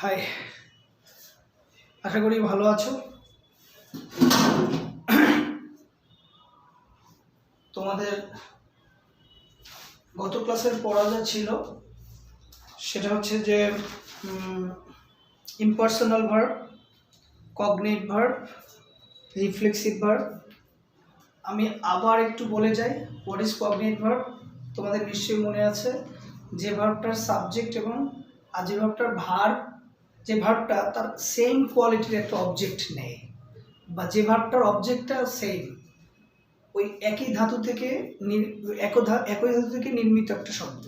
High, আশা করি ভালো আছো। তোমাদের গত ক্লাসের পড়া যা ছিল সেটা হচ্ছে যে impersonal verb, cognate verb, reflexive verb. আমি আবার একটু বলে যাই, হোয়াট ইজ কগনিট ভার্ব। তোমাদের নিশ্চয়ই মনে আছে যে ভার্বটার সাবজেক্ট এবং যে ভার্বটার ভার্ব, যে ভার্বটা তার সেম কোয়ালিটির একটা অবজেক্ট নেই, বা যে ভার্বটার অবজেক্টটা সেম, ওই একই ধাতু থেকে একই ধাতু থেকে নির্মিত একটা শব্দ।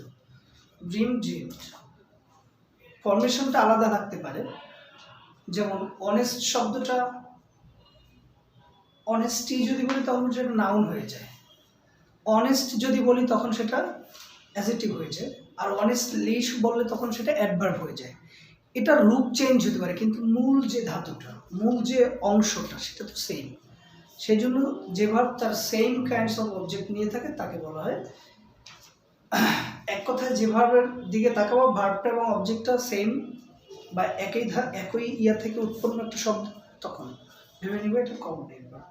Dream, dreamed. ফরমেশনটা আলাদা থাকতে পারে। যেমন অনেস্ট শব্দটা, অনেস্টি যদি বলি তখন সেটা নাউন হয়ে যায়, অনেস্ট যদি বলি তখন সেটা অ্যাডজেক্টিভ হয়ে যায়, আর অনেস্টলি বললে তখন সেটা অ্যাডভার্ব হয়ে যায়। এটার রূপ চেঞ্জ হতে পারে, কিন্তু মূল যে ধাতুটা, মূল যে অংশটা সেটা তো সেম। সেই জন্য যে ভার্ব তার সেম কাইন্ডস অফ অবজেক্ট নিয়ে থাকে তাকে বলা হয়, এক কথায় যে ভার্বের দিকে তাকাবো ভার্বটা এবং অবজেক্টটা সেম বা একই ইয়া থেকে উৎপন্ন একটা শব্দ, তখন ভেবে নিবে এটা কগনিটিভ ভার্ব।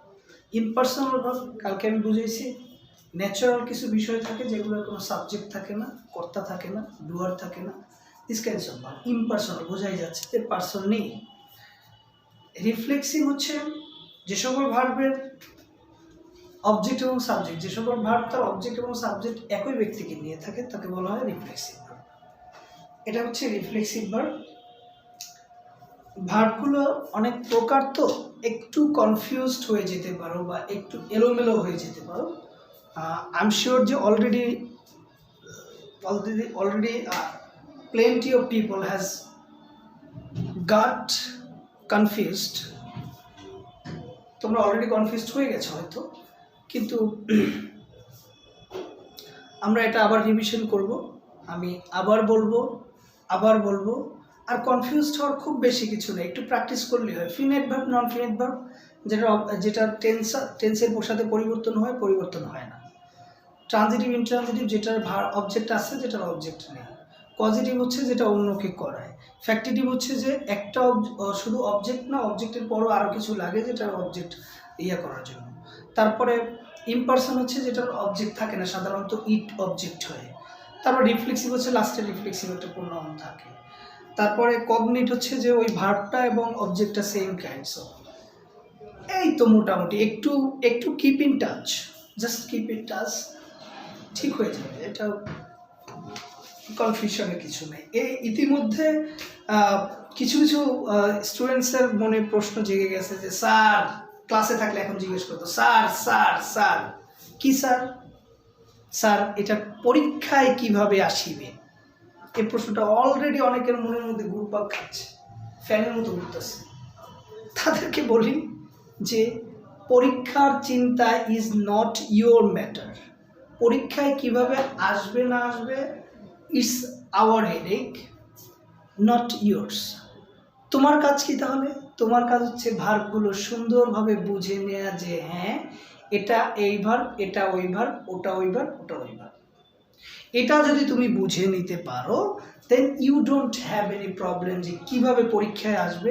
ইম্পার্সোনাল ভার্ব কালকে আমি বুঝেছি, ন্যাচারাল কিছু বিষয় থাকে যেগুলোর কোনো সাবজেক্ট থাকে না, কর্তা থাকে না, ডুয়ার থাকে না, this kinds of verb. Impersonal বোঝাই যাচ্ছে যে পার্সন নেই। রিফ্লেক্সিভ হচ্ছে যে সকল ভার্বের অবজেক্ট এবং সাবজেক্ট, যে সকল ভার্ব তার অবজেক্ট এবং সাবজেক্ট একই ব্যক্তিকে নিয়ে থাকে তাকে বলা হয় রিফ্লেক্সিভ ভার্ব। এটা হচ্ছে রিফ্লেক্সিভ ভার্ব। ভার্বগুলো অনেক প্রকার, তো একটু কনফিউজড হয়ে যেতে পারো বা একটু এলোমেলো হয়ে যেতে পারো। আই এম শিওর যে already plenty of people has got confused. তোমরা অলরেডি কনফিউজড হয়ে গেছো হয়তো, কিন্তু আমরা এটা আবার রিভিশন করব। আমি আবার বলবো, আর কনফিউজড হওয়ার খুব বেশি কিছু নেই, একটু প্র্যাকটিস করলেই হয়। ফিনেট ভার্ব, নন ফিনেট ভার্ব, যেটা টেন্সের সাথে পরিবর্তন হয় না। ট্রানজিটিভ, ইনট্রানজিটিভ, যেটার অবজেক্ট আছে যেটার অবজেক্ট নেই। পজিটিভ হচ্ছে যেটা অন্যকে করায়। ফ্যাক্টিটিভ হচ্ছে যে একটা শুধু অবজেক্ট না, অবজেক্টের পরও আরও কিছু লাগে যেটার অবজেক্ট করার জন্য। তারপরে ইমপার্সন হচ্ছে যেটার অবজেক্ট থাকে না, সাধারণত ইট অবজেক্ট হয়। তারপর রিফ্লেক্সিভ হচ্ছে লাস্টে রিফ্লেক্সিভ একটা প্রোনাউন থাকে। তারপরে কগনিট হচ্ছে যে ওই ভার্বটা এবং অবজেক্টটা সেম কাইন্ডস অফ। এই তো মোটামুটি একটু keep in touch, just keep in touch, ঠিক হয়ে যাবে। এটা কনফিউশনের কিছু নেই। ইতিমধ্যে কিছু স্টুডেন্টসের মনে প্রশ্ন জেগে গেছে যে স্যার, ক্লাসে থাকলে এখন জিজ্ঞেস করতো স্যার স্যার স্যার কি স্যার এটা পরীক্ষায় কিভাবে আসিবে। এই প্রশ্নটা অলরেডি অনেকের মনের মধ্যে ঘুরপাক খাচ্ছে, ফ্যানের মতো ঘুরতেছে। তাদেরকে বলি যে পরীক্ষার চিন্তা ইজ নট ইয়োর ম্যাটার। পরীক্ষায় কিভাবে আসবে না আসবে, it's hour headache, not yours. তোমার কাজ কি তাহলে? তোমার কাজ হচ্ছে ভার্বগুলো সুন্দরভাবে বুঝে নেওয়া, যে হ্যাঁ এটা এই ভার্ব, এটা ওই ভার্ব, ওটা ওই ভার্ব, ওটা ওই ভার্ব। এটা যদি তুমি বুঝে নিতে পারো, then you don't have any problem যে কীভাবে পরীক্ষায় আসবে।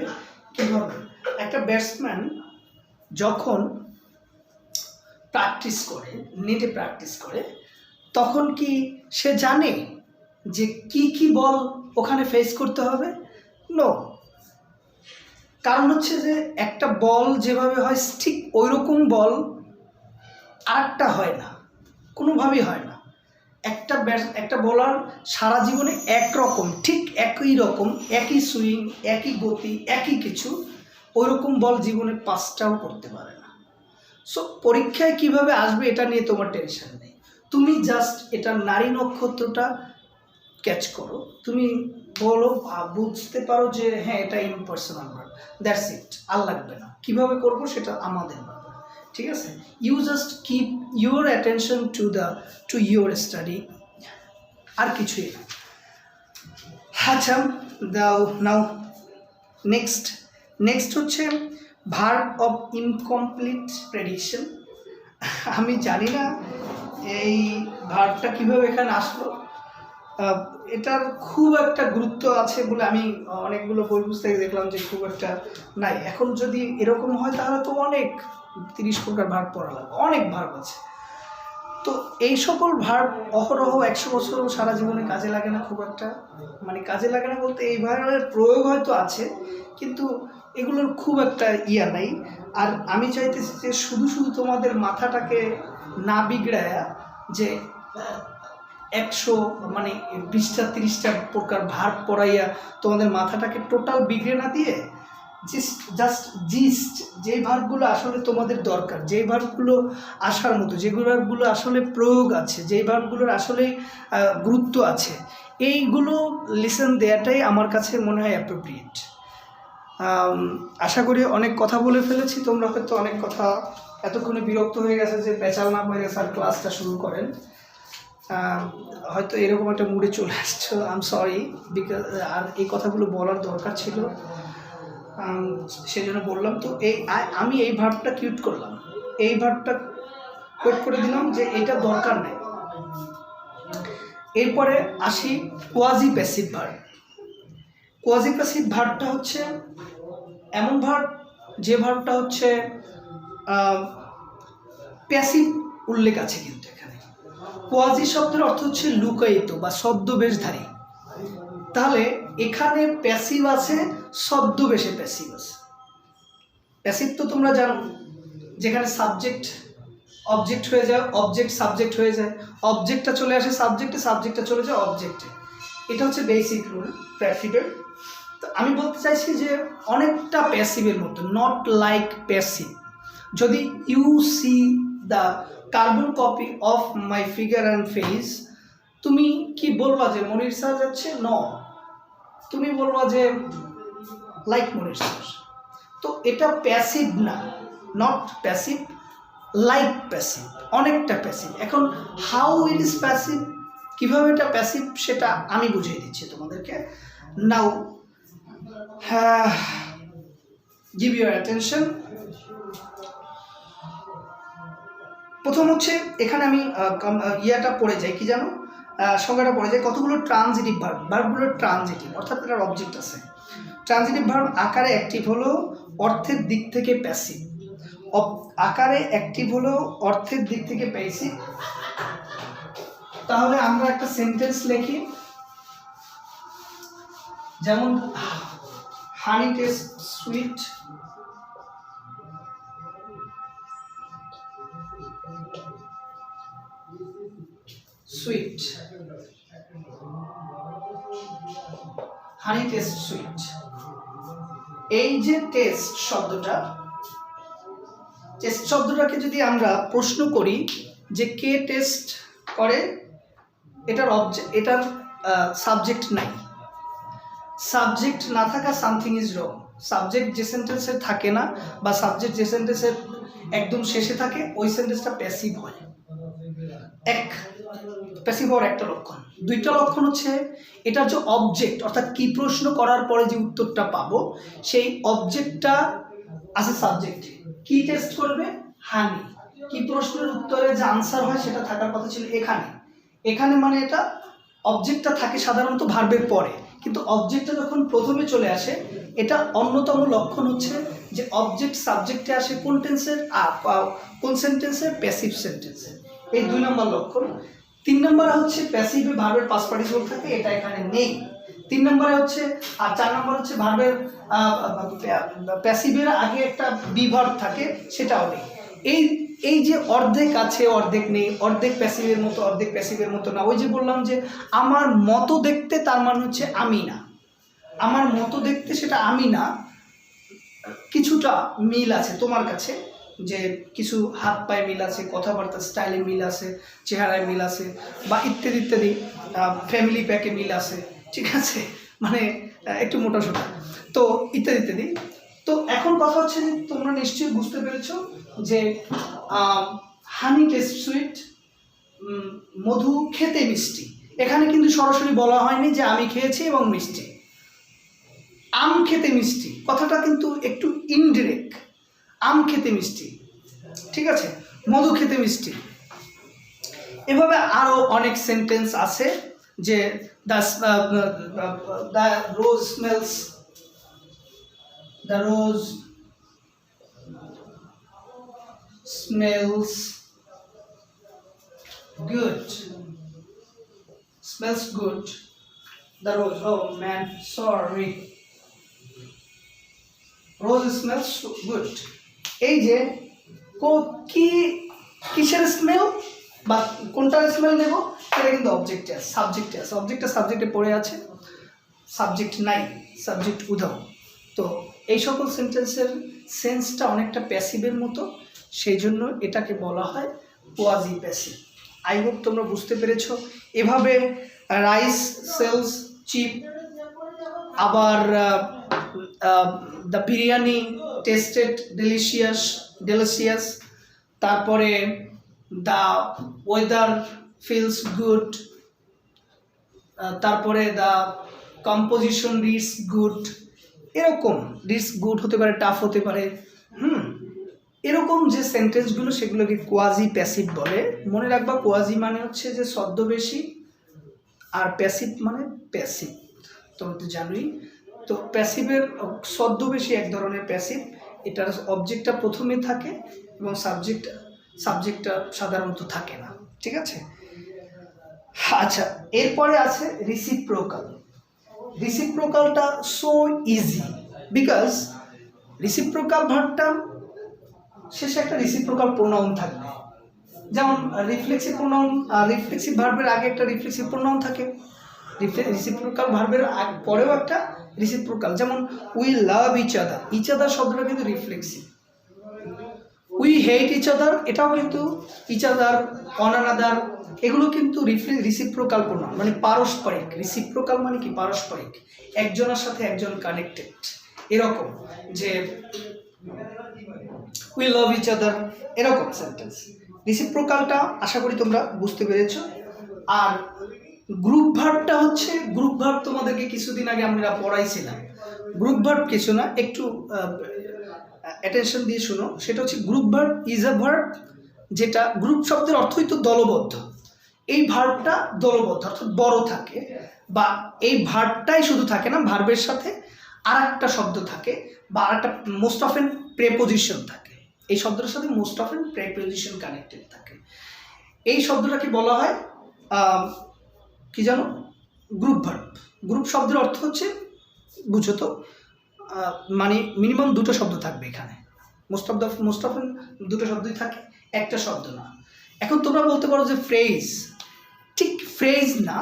কীভাবে একটা ব্যাটসম্যান যখন নেটে প্র্যাকটিস করে তখন কি সে জানে যে কি বল ওখানে ফেস করতে হবে? নো। কারণ হচ্ছে যে একটা বল যেভাবে হয় ঠিক ওই রকম বল আরেকটা হয় না, কোনোভাবেই হয় না। একটা বলার সারা জীবনে একরকম, ঠিক একই রকম, একই সুইং, একই গতি, একই কিছু, ওই রকম বল জীবনে 5টাও করতে পারে না। সো পরীক্ষায় কিভাবে আসবে এটা নিয়ে তোমার টেনশন নেই। তুমি জাস্ট এটা নারী নক্ষত্রটা ক্যাচ করো, তুমি বলো, বুঝতে পারো যে হ্যাঁ এটা ইম্পার্সোনাল ভার্ব, দ্যাটস ইট। আর লাগবে না, কীভাবে করবো সেটা আমাদের ব্যাপার, ঠিক আছে? You just keep your attention to your study, আর কিছুই না। আচ্ছা, নাও নেক্সট হচ্ছে ভার্ব অফ ইনকমপ্লিট প্রেডিকশন। আমি জানি না এই ভার্বটা কীভাবে এখানে আসলো, এটার খুব একটা গুরুত্ব আছে বলে আমি অনেকগুলো বই পুস্তকে দেখলাম যে খুব একটা নাই। এখন যদি এরকম হয় তাহলে তো অনেক 30 প্রকার ভার্ব পড়া লাগবে, অনেক ভার্ব আছে। তো এই সকল ভার্ব অহরহ 100 বছরও সারা জীবনে কাজে লাগে না খুব একটা, মানে কাজে লাগে না বলতে এই ভার্বের প্রয়োগ হয়তো আছে কিন্তু এগুলোর খুব একটা ইয়া নাই। আর আমি চাইতেছি যে শুধু শুধু তোমাদের মাথাটাকে না বিগড়ায়া যে 100 মানে 20টা 30টা প্রকার ভার্ব পড়াইয়া তোমাদের মাথাটাকে টোটাল বিগড়ে না দিয়ে জাস্ট যেই ভার্বগুলো আসলে তোমাদের দরকার, যেই ভার্বগুলো আসার মতো, যে ভার্বগুলো আসলে প্রয়োগ আছে, যেই ভার্বগুলোর আসলে গুরুত্ব আছে, এইগুলো লিসেন দেওয়াটাই আমার কাছে মনে হয় অ্যাপ্রোপ্রিয়েট। আশা করি অনেক কথা বলে ফেলেছি, তোমরা হয়তো অনেক কথা এতক্ষণে বিরক্ত হয়ে গেছে যে পেঁচাল না মেরে স্যার ক্লাসটা শুরু করেন, হয়তো এরকম একটা মুডে চলে আসছো। আই এম সরি, বিকজ আর এই কথাগুলো বলার দরকার ছিল, সেই জন্য বললাম। তো আমি এই ভার্বটা কিউট করলাম, এই ভার্বটা কোট করে দিলাম যে এটা দরকার নেই। এরপরে আসি quasi passive verb. Quasi passive ভার্বটা হচ্ছে এমন ভার্ব যে ভার্বটা হচ্ছে প্যাসিভ উল্লেখ আছে, কিন্তু এখানে কোয়াজি শব্দের অর্থ হচ্ছে লুকায়িত বা ছদ্মবেশধারী। তাহলে এখানে প্যাসিভ আছে, ছদ্মবেশে প্যাসিভ আছে। প্যাসিভ তো তোমরা জানো, যেখানে সাবজেক্ট অবজেক্ট হয়ে যায়, অবজেক্ট সাবজেক্ট হয়ে যায়, অবজেক্টটা চলে আসে সাবজেক্টে, সাবজেক্টটা চলে যায় অবজেক্টে। এটা হচ্ছে বেসিক রুল প্যাসিভের। তো আমি বলতে চাইছি যে অনেকটা প্যাসিভের মতো, নট লাইক প্যাসিভ। যদি you see the carbon copy of my figure and face, তুমি কি বলবা যে মনির স্যার যাচ্ছে? ন, তুমি বলবা যে লাইক মনির স্যার। তো এটা প্যাসিভ না, নট প্যাসিভ, লাইক প্যাসিভ, অনেকটা প্যাসিভ। এখন হাউ ইট ইজ প্যাসিভ, কীভাবে এটা প্যাসিভ সেটা আমি বুঝিয়ে দিচ্ছি তোমাদেরকে। নাও গিভ ইউর অ্যাটেনশন। প্রথম হচ্ছে এখানে আমি ইয়াটা পড়ে যাই, কি জানো, সংজ্ঞাটা পড়ে যায়, কতগুলো ট্রানজিটিভ ভার্ব, ভার্বগুলো ট্রানজিটিভ অর্থাৎ এটার অবজেক্ট আছে। ট্রানজিটিভ ভার্ব আকারে অ্যাক্টিভ হলো, অর্থের দিক থেকে প্যাসিভ। আকারে অ্যাক্টিভ হলো, অর্থের দিক থেকে প্যাসিভ। তাহলে আমরা একটা সেন্টেন্স লিখি, যেমন honey taste sweet, sweet, honey taste sweet. এই যে টেস্ট শব্দটা, টেস্ট শব্দটাকে যদি আমরা প্রশ্ন করি যে কে টেস্ট করে, এটার এটার সাবজেক্ট নাই। সাবজেক্ট না থাকা সামথিং ইজ রং। সাবজেক্ট যে সেন্টেন্সে থাকে না বা সাবজেক্ট যে সেন্টেন্সের একদম শেষে থাকে, ওই সেন্টেন্সটা প্যাসিভ হয়। প্যাসিভ হওয়ার একটা লক্ষণ। দুইটা লক্ষণ হচ্ছে এটার যে অবজেক্ট, অর্থাৎ কি প্রশ্ন করার পরে যে উত্তরটা পাবো, সেই অবজেক্টটা আছে সাবজেক্ট। কি টেস্ট করবে? হানি। কি প্রশ্নের উত্তরে যে আনসার হয় সেটা থাকার কথা ছিল এখানে। এখানে মানে এটা অবজেক্টটা থাকে সাধারণত ভার্বের পরে, কিন্তু অবজেক্টটা যখন প্রথমে চলে আসে, এটা অন্যতম লক্ষণ হচ্ছে যে অবজেক্ট সাবজেক্টে আসে কোন টেন্সের, কোন সেন্টেন্সের? প্যাসিভ সেন্টেন্সের। এই 2 নম্বর লক্ষণ। 3 নম্বরে হচ্ছে প্যাসিভে ভার্বের পাস্ট পার্টিসিপল থাকে, এটা এখানে নেই। 3 নম্বরে হচ্ছে, আর 4 নম্বর হচ্ছে ভার্বের প্যাসিভের আগে একটা বি ভার্ব থাকে, সেটাও নেই। এই যে অর্ধেক আছে অর্ধেক নেই, অর্ধেক প্যাসিভের মতো অর্ধেক প্যাসিভের মতো না। ওই যে বললাম যে আমার মতো দেখতে, তার মানে হচ্ছে আমি না। আমার মতো দেখতে সেটা আমি না, কিছুটা মিল আছে তোমার কাছে, যে কিছু হাত পায়ে মিল আছে, কথাবার্তার স্টাইলে মিল আছে, চেহারায় মিল আছে, বা ইত্যাদি ইত্যাদি, ফ্যামিলি প্যাকে মিল আছে, ঠিক আছে, মানে একটু মোটা সোটা, তো ইত্যাদি ইত্যাদি। তো এখন কথা হচ্ছে যে তোমরা নিশ্চয়ই বুঝতে পেরেছো যে হানি টেস্ট সুইট, মধু খেতে মিষ্টি। এখানে কিন্তু সরাসরি বলা হয়নি যে আমি খেয়েছি এবং মিষ্টি। আম খেতে মিষ্টি কথাটা কিন্তু একটু ইনডিরেক্ট। আম খেতে মিষ্টি, ঠিক আছে, মধু খেতে মিষ্টি। এভাবে আরও অনেক সেন্টেন্স আছে যে The rose smells. The rose smells good. Smells good. The rose. Oh man, sorry. Rose smells good. এই যে কি কিসের স্মেল বা কোনটার স্মেল নেব সেটা কিন্তু অবজেক্টে আছে, সাবজেক্টে আছে। সাবজেক্টে পড়ে আছে, সাবজেক্ট নাই, সাবজেক্ট উধাও। তো এই সকল সেন্টেন্সের সেন্সটা অনেকটা প্যাসিভের মতো, সেই জন্য এটাকে বলা হয় কোয়াজি প্যাসিভ। আই হোপ তোমরা বুঝতে পেরেছো। এভাবে রাইস সেলস চিপ, আবার দ্য বিরিয়ানি টেস্টেড ডেলিশিয়াস, তারপরে দ্য ওয়েদার ফিলস গুড, তারপরে দ্য কম্পোজিশন রিডস গুড। এরকম রিডস গুড হতে পারে, টাফ হতে পারে। এরকম যে সেন্টেন্সগুলো সেগুলোকে কোয়াজি প্যাসিভ বলে। মনে রাখবা, কোয়াজি মানে হচ্ছে যে ছদ্মবেশী, আর প্যাসিভ মানে প্যাসিভ, তোমরা তো জানোই। তো প্যাসিভের ছদ্মবেশী এক ধরনের প্যাসিভ, এটার অবজেক্টটা প্রথমে থাকে এবং সাবজেক্টটা সাধারণত থাকে না, ঠিক আছে। আচ্ছা, এরপরে আছে রিসিপ্রোকাল। রিসিপ্রোকালটা সো ইজি, বিকজ রিসিপ্রোকাল ভার্বটা শেষে একটা রিসিপ্রোকাল প্রোনাউন থাকবে। যেমন রিফ্লেক্সিভ প্রোনাউন, রিফ্লেক্সিভ ভার্বের আগে একটা রিফ্লেক্সিভ প্রোনাউন থাকে, রিসিপ্রোকাল ভার্বের পরেও একটা রিসিপ্রোকাল। যেমন উই লাভ ইচ আদার শব্দটা কিন্তু reflexive. We hate each other, এটাও কিন্তু ইচ আদার, অন অ্যানাদার, এগুলো কিন্তু রিসিপ্রোকাল প্রোনাউন, মানে পারস্পরিক। রিসিপ্রোকাল মানে কি? পারস্পরিক, একজনের সাথে একজন কানেক্টেড। এরকম যে উই লাভ ইচ আদার, এরকম সেন্টেন্স। রিসিপ্রোকালটা আশা করি তোমরা বুঝতে পেরেছ। আর গ্রুপ ভার্বটা হচ্ছে, গ্রুপ ভার্ব তোমাদেরকে কিছুদিন আগে আমরা পড়াইছিলাম। গ্রুপ ভার্ব কিছু না, একটু অ্যাটেনশন দিয়ে শুনো। সেটা হচ্ছে group verb is a verb, যেটা গ্রুপ শব্দের অর্থই তো দলবদ্ধ। এই ভার্বটা দলবদ্ধ অর্থাৎ বড় থাকে, বা এই ভার্বটাই শুধু থাকে না, ভার্বের সাথে আর একটা শব্দ থাকে, বা আর একটা মোস্ট অফেন প্রেপোজিশন থাকে। এই শব্দটার সাথে মোস্ট অফেন প্রেপোজিশন কানেক্টেড থাকে। এই শব্দটাকে বলা হয় কি জানো? Group verb. গ্রুপ শব্দের অর্থ হচ্ছে, বুঝো তো, মানে মিনিমাম দুটো শব্দ থাকবে এখানে। মোস্ট অফেন দুটো শব্দই থাকে, একটা শব্দ না। এখন তোমরা বলতে পারো যে ফ্রেজ, ঠিক ফ্রেজ না,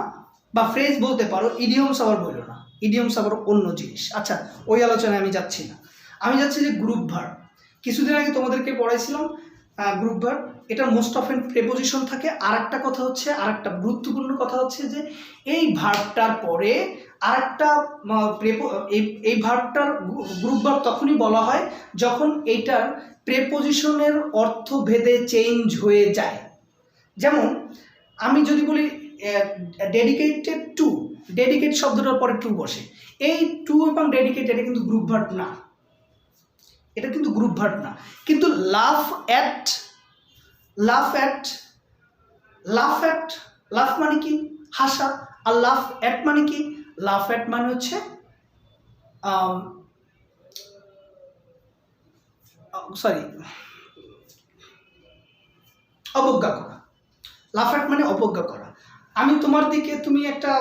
বা ফ্রেজ বলতে পারো, ইডিয়মস আবার বলো না, ইডিয়মস আবার অন্য জিনিস। আচ্ছা, ওই আলোচনায় আমি যাচ্ছি না। আমি যাচ্ছি যে গ্রুপ ভার্ব। কিছুদিন আগে তোমাদেরকে পড়াইছিলাম গ্রুপ ভার্ব, এটা মোস্ট অফেন প্রেপোজিশন থাকে। আর একটা কথা হচ্ছে, আর একটা গুরুত্বপূর্ণ কথা হচ্ছে যে এই ভার্বটার পরে আর একটা এই ভার্বটার গ্রুপ ভার্ব তখনই বলা হয় যখন এইটার প্রেপোজিশনের অর্থ ভেদে চেঞ্জ হয়ে যায়। যেমন আমি যদি বলি ডেডিকেটেড টু, ডেডিকেট শব্দটার পরে টু বসে, এই টু এবং ডেডিকেট এটা কিন্তু গ্রুপ ভার্ব না, এটা কিন্তু গ্রুপ ভার্ব না। কিন্তু লাফ অ্যাট লাফ মানে কি? হাসা। আর লাফ অ্যাট মানে কি? লাফ অ্যাট মানে হচ্ছে অবজ্ঞা করা। লাফ অ্যাট মানে অবজ্ঞা করা। আমি তোমার দিকে, তুমি একটা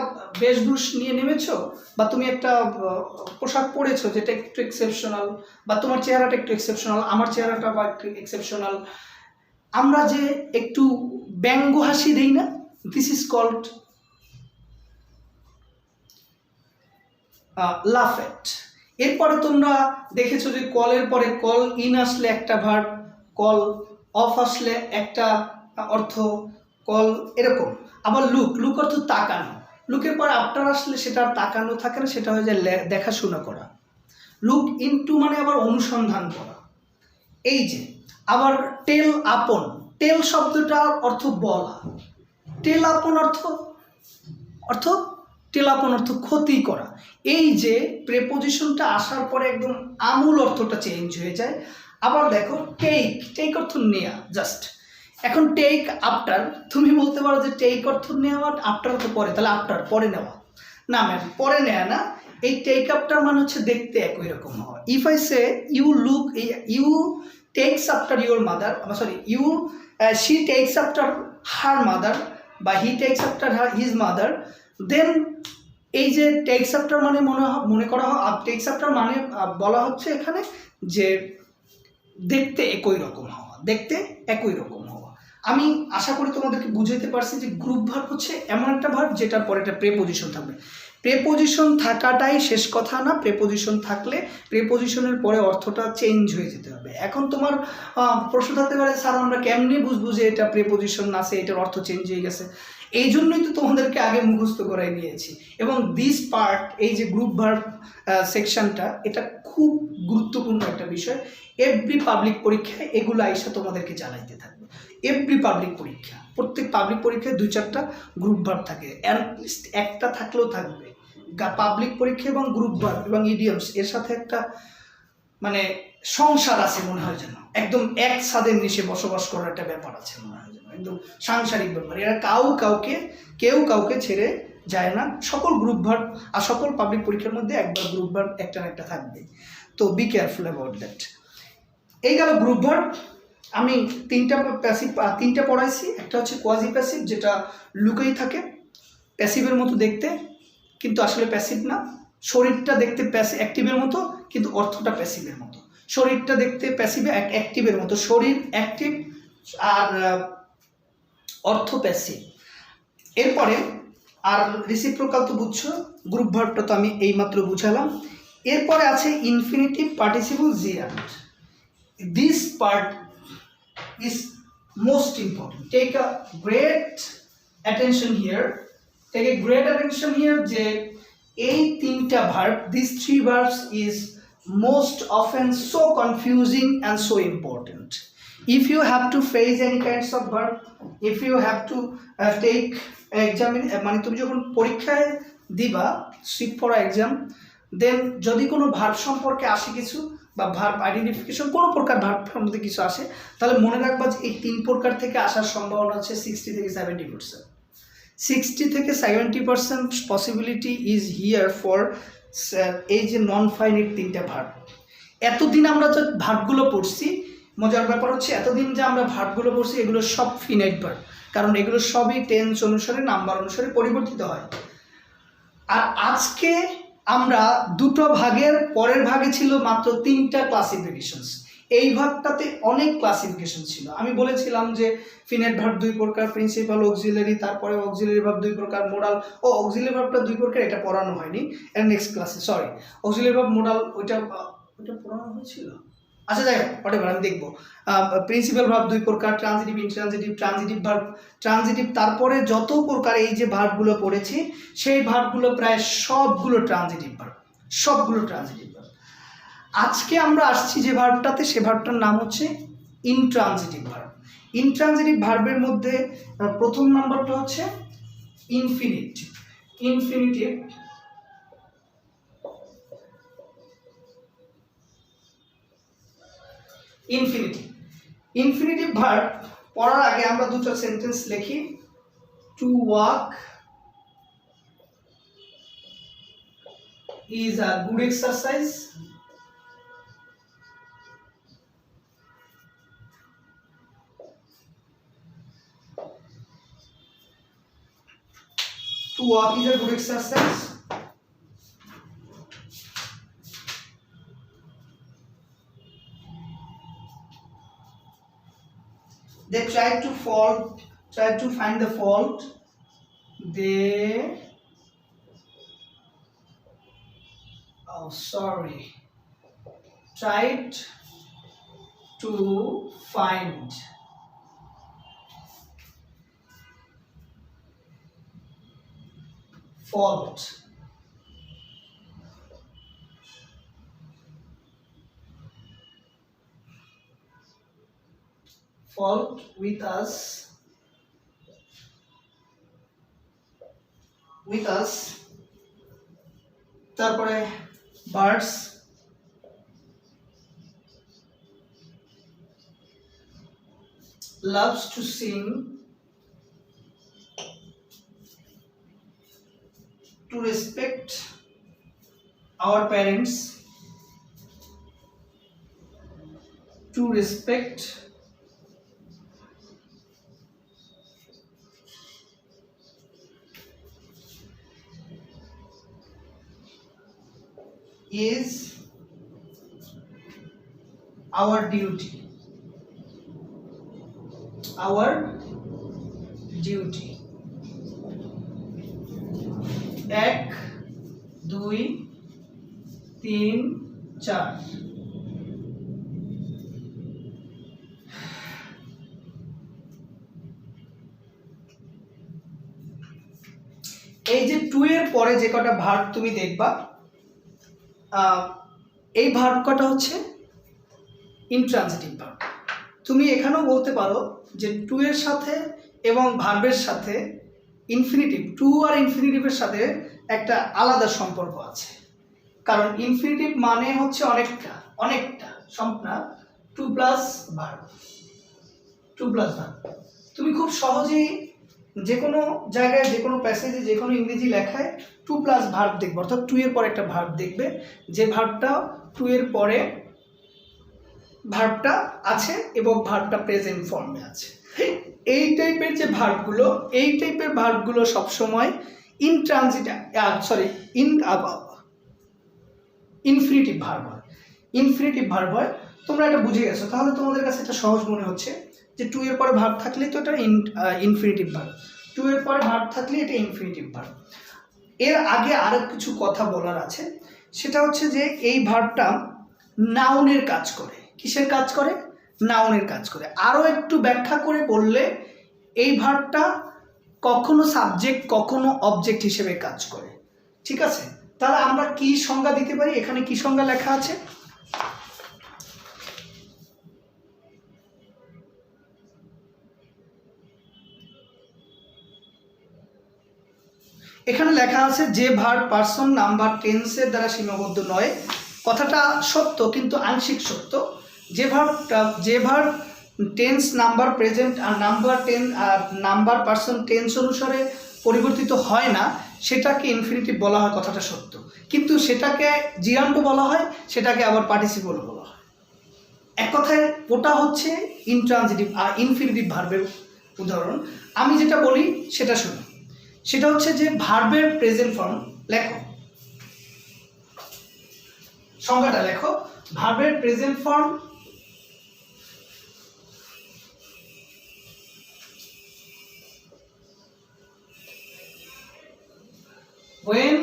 বেশভূষ নিয়ে নেমেছো, বা তুমি একটা পোশাক পরেছো যেটা একটু এক্সেপশনাল, বা তোমার চেহারাটা একটু এক্সেপশনাল, আমার চেহারাটা বা একটু এক্সেপশনাল, আমরা যে একটু ব্যঙ্গ হাসি দেই না, this is called laugh at. এরপরে তোমরা দেখেছো যে কলের পরে কল ইন আসলে একটা ভার্ব, কল অফ আসলে একটা অর্থ, কল এরকম। আবার লুক অর্থ তাকানো, লুকের পর আফটার আসলে সেটা আর তাকানো থাকে না, সেটা হয়ে যায় দেখাশোনা করা। লুক ইনটু মানে আবার অনুসন্ধান করা। এই যে আবার টেল আপন, টেল শব্দটার অর্থ বলা, টেল আপন অর্থ ক্ষতি করা। এই যে প্রেপোজিশনটা আসার পরে একদম আমূল অর্থটা চেঞ্জ হয়ে যায়। আবার দেখো টেক অর্থ নেয়া, জাস্ট। এখন টেক আফটার, তুমি বলতে পারো যে টেক অর্থ নেওয়া, আফটার অর্থ পরে, তাহলে আফটার পরে নেওয়া। না ম্যাম, পরে নেয়া না, এই টেক আপটার মানে হচ্ছে দেখতে একই রকম হওয়া। If I say you look, you takes after your mother, sorry you she takes after her mother বা he takes after his mother, then এই যে টেকস আফটার মানে মনে করা হয়, টেকস আফটার মানে বলা হচ্ছে এখানে যে দেখতে একই রকম হওয়া, দেখতে একই রকম হওয়া। আমি আশা করি তোমাদেরকে বুঝাইতে পারছি যে গ্রুপ ভার্ব হচ্ছে এমন একটা ভার্ব যেটার পরে একটা প্রেপোজিশন থাকবে। প্রেপোজিশন থাকাটাই শেষ কথা না, প্রেপোজিশন থাকলে প্রেপোজিশনের পরে অর্থটা চেঞ্জ হয়ে যেতে হবে। এখন তোমার প্রশ্ন থাকতে পারে, স্যার আমরা কেমনি বুঝবো যে এটা প্রেপোজিশন আছে, এটার অর্থ চেঞ্জ হয়ে গেছে? এই জন্যই তো তোমাদেরকে আগে মুখস্থ করাই নিয়েছি। এবং দিস পার্ট, এই যে গ্রুপ ভার্ব সেকশনটা, এটা খুব গুরুত্বপূর্ণ একটা বিষয়। এভরি পাবলিক পরীক্ষায় এগুলো আইসা তোমাদেরকে জানাইতে থাকবে। এভরি পাবলিক পরীক্ষা, প্রত্যেক পাবলিক পরীক্ষায় 2-4টা গ্রুপ ভার্ব থাকে, অ্যাটলিস্ট একটা থাকলেও থাকবে। পাবলিক পরীক্ষা এবং গ্রুপ ভার্ব এবং ইডিয়মস এর সাথে একটা মানে সংসার আছে মনে হয়, যেন একদম এক ছাদের নিচে বসবাস করার একটা ব্যাপার আছে মনে হয়, যেন একদম সাংসারিক ব্যাপার। এরা কেউ কাউকে ছেড়ে যায় না। সকল গ্রুপ ভার্ব আর সকল পাবলিক পরীক্ষার মধ্যে একবার গ্রুপ ভার্ব একটা না একটা থাকবে। তো বি কেয়ারফুল অ্যাবাউট দ্যাট। এই গেল গ্রুপ ভার্ব। আমি তিনটা পড়াইছি। একটা হচ্ছে কোয়াজি প্যাসিভ, যেটা লুকেই থাকে, প্যাসিভের মতো দেখতে কিন্তু আসলে প্যাসিভ না। শরীরটা দেখতে অ্যাক্টিভের মতো কিন্তু অর্থটা প্যাসিভের মতো। শরীরটা দেখতে প্যাসিভে অ্যাক্টিভের মতো, শরীর অ্যাক্টিভ আর অর্থ প্যাসিভ। এরপরে আর রিসিপ্রোকাল তো বুঝছো, গ্রুপ ভার্বটা তো আমি এইমাত্র বুঝালাম। এরপরে আছে infinitive participle gerund. This part is most important. Take a great attention here. যে এই তিনটা verb, these three verbs is most often so confusing and so important. If you have to face any kinds of verb, if you have to take exam, মানে তুমি যখন পরীক্ষায় দিবা sit for exam, দেন যদি কোনো ভার্ব সম্পর্কে আসে কিছু বা ভার্ব আইডেন্টিফিকেশন কোনো প্রকার ভার্বের মধ্যে কিছু আসে, তাহলে মনে রাখবা যে এই 3 প্রকার থেকে আসার সম্ভাবনা হচ্ছে 60 থেকে 70%। 60 থেকে 70% পসিবিলিটি ইজ হিয়ার ফর এই যে নন ফাইনাইট 3টা ভার্ব। এতদিন আমরা যে ভার্বগুলো পড়ছি, মজার ব্যাপার হচ্ছে এতদিন যে আমরা ভার্বগুলো পড়ছি এগুলো সব ফিনাইট ভার্ব, কারণ এগুলো সবই টেন্স অনুসারে, নাম্বার অনুসারে পরিবর্তিত হয়। আর আজকে আমরা দুটো ভাগের পরের ভাগে ছিল মাত্র 3টা ক্লাসিফিকেশনস। এই ভাগটাতে অনেক ক্লাসিফিকেশন ছিল। আমি বলেছিলাম যে ফিনাইট ভার্ব 2 প্রকার, প্রিন্সিপাল, অক্সিলারি, তারপরে অক্সিলারি ভার্ব 2 প্রকার, মোডাল। অক্সিলারি ভার্বটা 2 প্রকার, এটা পড়ানো হয়নি এর নেক্সট ক্লাসে, সরি। অক্সিলারি ভার্ব, মোডাল, ওইটা পড়ানো হয়েছিল। আচ্ছা যাই হোক, হোয়াটএভার, আমি দেখবো। প্রিন্সিপাল ভার্ব 2 প্রকার, transitive, intransitive, transitive verb, transitive, তারপরে যত প্রকার এই যে ভার্বগুলো পড়েছি সেই ভার্বগুলো প্রায় সবগুলো ট্রানজিটিভ ভার্ব, সবগুলো ট্রানজিটিভ ভার্ব। আজকে আমরা আসছি যে ভার্বটাতে, সে ভার্বটার নাম হচ্ছে ইনট্রানজিটিভ ভার্ব। ইনট্রানজিটিভ ভার্বের মধ্যে প্রথম নাম্বারটা হচ্ছে ইনফিনিটিভ। ইনফিনিটিভ ইনফিনিটিভ ভার্ব পড়ার আগে আমরা দুটো সেন্টেন্স লিখি। To walk is a good exercise. To walk is a good exercise. They tried to find the fault. They tried to find fault with us তারপরে birds loves to sing two respect our parents, to respect is our duty, our duty. 1 2 3 4 এই যে two এর পরে যে কটা verb তুমি দেখবা, এই ভার্ব কটা হচ্ছে ইনট্রানজিটিভ ভার্ব। তুমি এখানেও বলতে পারো যে টু এর সাথে এবং ভার্বের সাথে ইনফিনিটিভ, টু আর ইনফিনিটিভের সাথে একটা আলাদা সম্পর্ক আছে। কারণ ইনফিনিটিভ মানে হচ্ছে অনেকটা, অনেকটা সংখ্যা, to plus verb, to plus verb. তুমি খুব সহজেই যে কোনো জায়গায়, যে কোনো প্যাসেজে, যে কোনো ইংরেজি লেখায় টু প্লাস ভার্ব দেখবে, অর্থাৎ টু এর পরে একটা ভার্ব দেখবে, যে ভার্বটা টু এর পরে ভার্বটা আছে এবং ভার্বটা প্রেজেন্ট ফর্মে আছে। এই টাইপের যে ভার্বগুলো, এই টাইপের ভার্বগুলো সবসময় ইনফিনিটিভ ভার্ব হয়, ইনফিনিটিভ ভার্ব হয়। তোমরা এটা বুঝে গেছো, তাহলে তোমাদের কাছে এটা সহজ মনে হচ্ছে যে টু এর পরে ভার্ব থাকলে তো এটা ইনফিনিটিভ ভার্ব, টু এর পরে ভার্ব থাকলে এটা ইনফিনিটিভ ভার্ব। এর আগে আরো কিছু কথা বলার আছে, সেটা হচ্ছে যে এই ভার্বটা নাউনের কাজ করে। কিসের কাজ করে? নাউনের কাজ করে। আরও একটু ব্যাখ্যা করে বললে এই ভার্বটা কখনো সাবজেক্ট কখনো অবজেক্ট হিসেবে কাজ করে। ঠিক আছে, তাহলে আমরা কি সংজ্ঞা দিতে পারি? এখানে কি সংজ্ঞা লেখা আছে? এখানে লেখা আছে যে ভার্ব পার্সন নাম্বার টেন্সের দ্বারা সীমাবদ্ধ নয়। কথাটা সত্য কিন্তু আংশিক সত্য। যে ভার্ব টেন্স নাম্বার প্রেজেন্ট আর নাম্বার পার্সন টেন্স অনুসারে পরিবর্তিত হয় না, সেটাকে ইনফিনিটিভ বলা হয়, কথাটা সত্য। কিন্তু সেটাকে জিরান্ডো বলা হয়, সেটাকে আবার পার্টিসিপল বলা হয়। এক কথায় ওটা হচ্ছে ইনট্রানজিটিভ আর ইনফিনিটিভ ভার্বের উদাহরণ। আমি যেটা বলি সেটা শুনো। সেটা হচ্ছে যে ভার্বের প্রেজেন্ট ফর্ম লেখো, সংজ্ঞাটা লেখো। ভার্বের present form when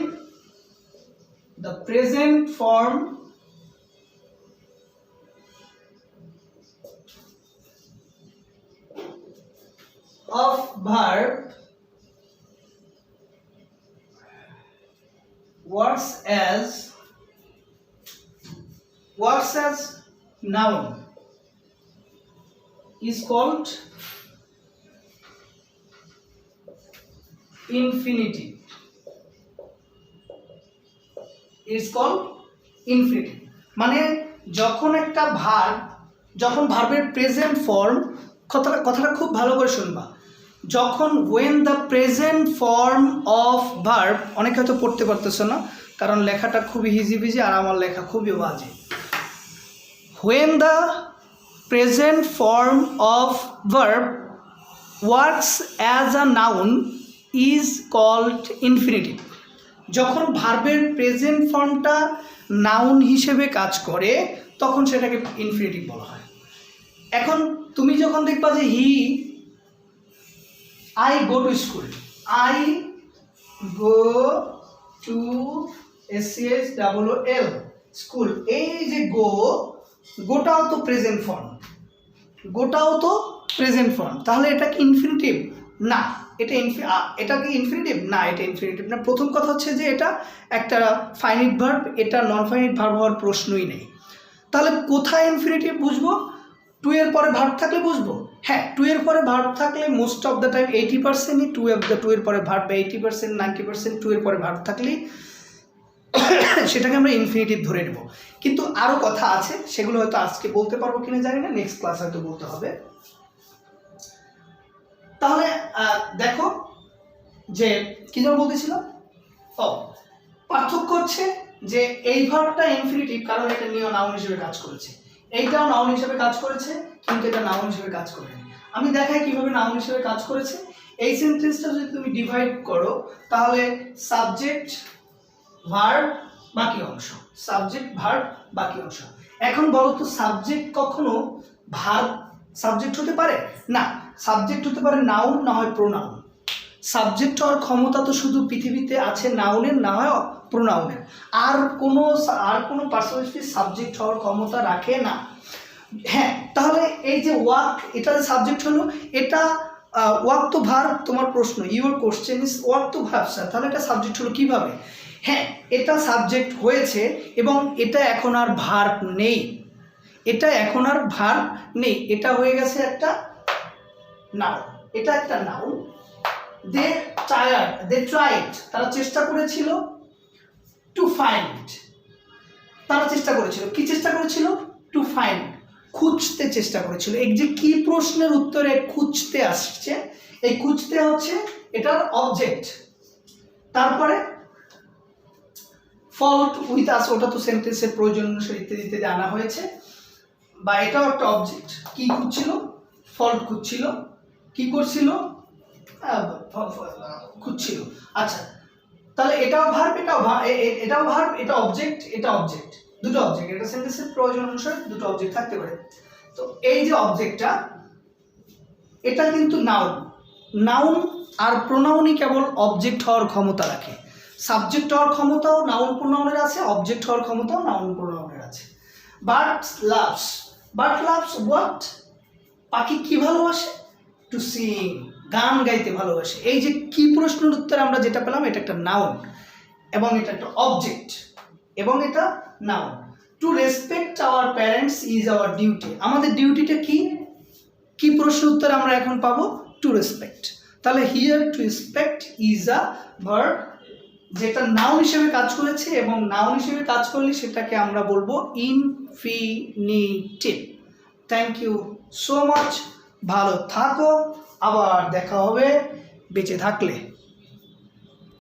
the present form of verb works as noun is called infinitive. It's called infinitive. মানে যখন একটা ভার্ব, যখন ভার্বের প্রেজেন্ট ফর্ম, কথাটা খুব ভালো করে শুনবা, যখন when the present form of verb, অনেকে হয়তো পড়তে পারতেছ না কারণ লেখাটা খুবই হিজিবিজি আর আমার লেখা খুবই বাজে। when the present form of verb works as a noun is called infinitive. যখন ভার্বের প্রেজেন্ট ফর্মটা নাউন হিসেবে কাজ করে তখন সেটাকে ইনফিনিটিভ বলা হয়। এখন তুমি যখন দেখবা যে I go to school, I go to SCHOOL school, এই যে গোটাও তো প্রেজেন্ট ফর্ম, তাহলে এটা কি ইনফিনিটিভ? না। এটা কি ইনফিনিটিভ? না, এটা ইনফিনিটিভ না। প্রথম কথা হচ্ছে যে এটা একটা ফাইনিট ভার্ব, এটা নন ফাইনিট ভার্ব হওয়ার প্রশ্নই নেই। তাহলে কোথায় ইনফিনিটিভ বুঝবো? টু এর পরে ভার্ব থাকলে বুঝবো। হ্যাঁ, টু এর পরে ভার্ব থাকলে মোস্ট অফ দ্য টাইম 80%ই টু এর পরে ভার্ব, 80% 90% টু এর পরে ভার্ব থাকলেই সেটাকে আমরা ইনফিনিটিভ ধরে নেব। কিন্তু আরও কথা আছে, সেগুলো হয়তো আজকে বলতে পারবো কিনা জানি না, নেক্সট ক্লাস হয়তো বলতে হবে। তাহলে দেখো যে কি যেন বলতেছিলাম, ও পার্থক্য হচ্ছে যে এই ভার্বটা ইনফিনিটিভ, কারণ এটা নিয়ে নাউন হিসেবে কাজ করেছে, এইটাও নাউন হিসেবে কাজ করেছে, কিন্তু এটা নাউন হিসেবে কাজ করেনি। আমি দেখাই কিভাবে নাউন হিসেবে কাজ করেছে। এই সেন্টেন্সটা যদি তুমি ডিভাইড করো তাহলে সাবজেক্ট ভার্ব বাকি অংশ, সাবজেক্ট ভার্ব বাকি অংশ। এখন বলো তো সাবজেক্ট কখনো ভার্ব সাবজেক্ট হতে পারে না? সাবজেক্ট হতে পারে নাউন, না হয় প্রোনাউন। সাবজেক্ট হওয়ার ক্ষমতা তো শুধু পৃথিবীতে আছে নাউনের, না হয় প্রোনাউনের। আর কোনো পার্সোনালিটি সাবজেক্ট হওয়ার ক্ষমতা রাখে না। হ্যাঁ, তাহলে এই যে ওয়াক, এটা সাবজেক্ট হলো, এটা ওয়াক তো ভার্ব। তোমার প্রশ্ন, ইউর কোশ্চেন ইজ ওয়াক তো ভার্ব স্যার, তাহলে এটা সাবজেক্ট হলো কিভাবে? হ্যাঁ, এটা সাবজেক্ট হয়েছে এবং এটা এখন আর ভার্ব নেই, এটা এখন আর ভার্ব নেই, এটা হয়ে গেছে একটা নাউন। এটা একটা নাউন। দে ট্রাইড, তারা চেষ্টা করেছিল, টু ফাইন্ড, তারা চেষ্টা করেছিল, কি চেষ্টা করেছিল? টু ফাইন্ড, খুঁজতে চেষ্টা করেছিল। এই যে কি প্রশ্নের উত্তরে খুঁজতে আসছে, এই খুঁজতে হচ্ছে এটার অবজেক্ট। তারপরে ফল্ট উইথ আস, ওটা তো সেন্টেন্সের প্রয়োজন অনুসারে ইত্যাদি ইত্যাদি আনা হয়েছে, বা এটাও একটা অবজেক্ট। কি খুঁজছিল? ফল্ট খুঁজছিল। কি করছিল? খুঁজছিল। আচ্ছা, তাহলে এটাও ভার্ব, এটাও ভার্ব, এটা অবজেক্ট, এটা অবজেক্ট, দুটো অবজেক্ট। এটা সেন্টেন্সের প্রয়োজন অনুসারে দুটো অবজেক্ট থাকতে পারে। তো এই যে অবজেক্টটা, এটা কিন্তু নাউন। নাউন আর প্রোনাউনই কেবল অবজেক্ট হওয়ার ক্ষমতা রাখে। সাবজেক্ট হওয়ার ক্ষমতাও নাউন প্রোনাউনের আছে, অবজেক্ট হওয়ার ক্ষমতাও নাউন প্রোনাউনের আছে। Bird loves, bird loves what? পাখি কি ভালোবাসে? টু সিং, গান গাইতে ভালোবাসে। এই যে কি প্রশ্নের উত্তরে আমরা যেটা পেলাম, এটা একটা নাউন এবং এটা একটা অবজেক্ট এবং এটা noun. To respect our parents is our duty, আমাদের ডিউটিটা কি? কি প্রশ্নের উত্তরে আমরা এখন পাবো? To respect. তাহলে here to respect is a verb, যেটা নাউন হিসেবে কাজ করেছে, এবং নাউন হিসেবে কাজ করলে সেটাকে আমরা বলবো infinitive. Thank you so much, ভালো থাকো, আবার দেখা হবে বেঁচে থাকলে।